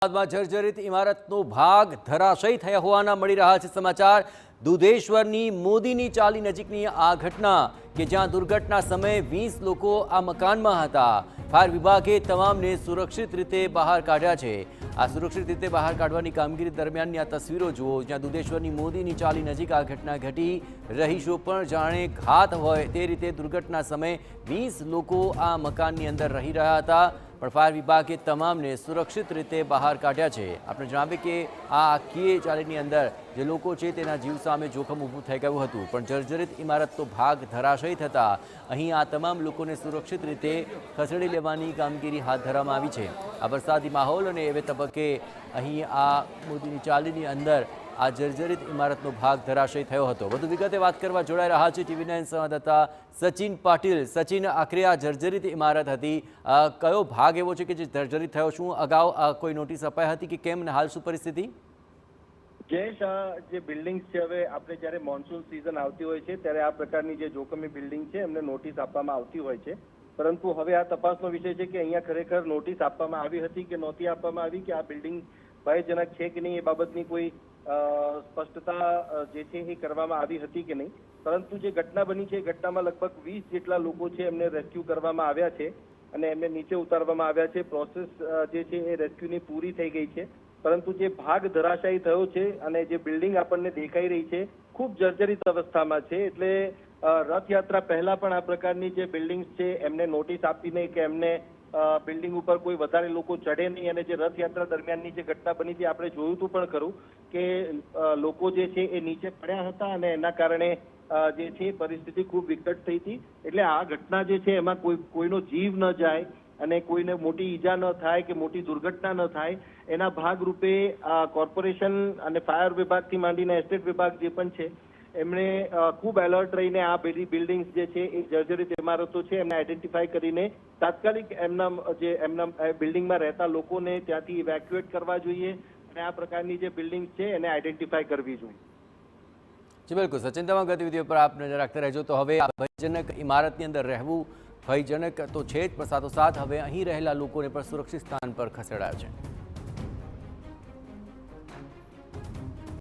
અમદાવાદમાં જર્જરિત ઇમારતનો ભાગ ધરાશયી થયા હોવાના મળી રહ્યા છે સમાચાર। દુધેશ્વરની મોદીની ચાલી નજીકની આ ઘટના કે જ્યાં દુર્ઘટના સમયે 20 લોકો આ મકાનમાં હતા। ફાયર વિભાગે તમામને સુરક્ષિત રીતે બહાર કાઢ્યા છે। આ સુરક્ષિત રીતે બહાર કાઢવાની કામગીરી દરમિયાનની આ તસવીરો જુઓ, જ્યાં દુધેશ્વરની મોદીની ચાલી નજીક આ ઘટના ઘટી। રહીશો પણ જાણે ઘાત હોય તે રીતે દુર્ઘટના સમયે 20 લોકો આ મકાનની અંદર રહી રહ્યા હતા, પણ ફાયર વિભાગે તમામને સુરક્ષિત રીતે બહાર કાઢ્યા છે। આપણે જણાવીએ કે આ આખી ચાલીની અંદર જે લોકો છે તેના જીવ સામે જોખમ ઊભું થઈ ગયું હતું, પણ જર્જરિત ઇમારતનો ભાગ ધરાશયી થતાં અહીં આ તમામ લોકોને સુરક્ષિત રીતે ખસેડી લેવાની કામગીરી હાથ ધરવામાં આવી છે। આ વરસાદી માહોલ અને એવે તબક્કે અહીં આ મોદીની ચાલીની અંદર આ જર્જરિત ઇમારતનો ભાગ ધરાશયી થયો હતો। વધુ વિગતે વાત કરવા જોડાઈ રહ્યા છે TV9 સંવાદદાતા સચિન પાટીલ। સચિન, આખરે આ જર્જરિત ઇમારત હતી, કયો ભાગ એવો છે કે જે જર્જરિત થયો? શું અગાઉ કોઈ નોટિસ અપાઈ હતી કે કેમ, હાલ શું પરિસ્થિતિ? જયેશ, જે બિલ્ડિંગ્સ છે, હવે આપણે જ્યારે મોન્સૂન સિઝન આવતી હોય છે ત્યારે આ પ્રકારની જે જોખમી બિલ્ડિંગ છે એમને નોટિસ આપવામાં આવતી હોય છે, પરંતુ હવે આ તપાસનો વિષય છે કે અહીંયા ખરેખર નોટિસ આપવામાં આવી હતી કે નહોતી આપવામાં આવી, કે આ બિલ્ડિંગ ભયજનક છે કે નહીં એ બાબતની કોઈ સ્પષ્ટતા જે છે એ કરવામાં આવી હતી કે નહીં। પરંતુ જે ઘટના બની છે એ ઘટનામાં લગભગ 20 જેટલા લોકો છે એમને રેસ્ક્યુ કરવામાં આવ્યા છે અને એમને નીચે ઉતારવામાં આવ્યા છે। પ્રોસેસ જે છે એ રેસ્ક્યુની પૂરી થઈ ગઈ છે, પરંતુ જે ભાગ ધરાશાયી થયો છે અને જે બિલ્ડિંગ આપણને દેખાઈ રહી છે ખૂબ જર્જરિત અવસ્થામાં છે। એટલે રથયાત્રા પહેલા પણ આ પ્રકારની જે બિલ્ડિંગ્સ છે એમને નોટિસ આપી નહીં કે એમને બિલ્ડિંગ ઉપર કોઈ વધારે લોકો ચડે નહીં, અને જે રથયાત્રા દરમિયાનની જે ઘટના બની હતી આપણે જોયું હતું પણ ખરું કે લોકો જે છે એ નીચે પડ્યા હતા અને એના કારણે જે છે પરિસ્થિતિ ખૂબ વિકટ થઈ હતી। એટલે આ ઘટના જે છે એમાં કોઈનો જીવ ન જાય અને કોઈને મોટી ઈજા ન થાય કે મોટી દુર્ઘટના ન થાય એના ભાગરૂપે કોર્પોરેશન અને ફાયર વિભાગથી માંડીને એસ્ટેટ વિભાગ જે પણ છે એમણે ખૂબ એલર્ટ રહીને આ બધી બિલ્ડિંગ્સ જે છે એ જર્જરિત ઇમારતો છે એમને આઈડેન્ટિફાઈ કરીને તાત્કાલિક એમના બિલ્ડિંગમાં રહેતા લોકોને ત્યાંથી ઇવેક્યુએટ કરવા જોઈએ અને આ પ્રકારની જે બિલ્ડિંગ્સ છે એને આઈડેન્ટિફાઈ કરવી જોઈએ। જી બિલકુલ સચિન, તમામ ગતિવિધિઓ પર આપ નજર રાખતા રહેજો। તો હવે આ ભયજનક ઇમારતની અંદર રહેવું ભયજનક તો છે જ, પણ સાથોસાથ હવે અહીં રહેલા લોકોને પણ સુરક્ષિત સ્થાન પર ખસેડાયા છે।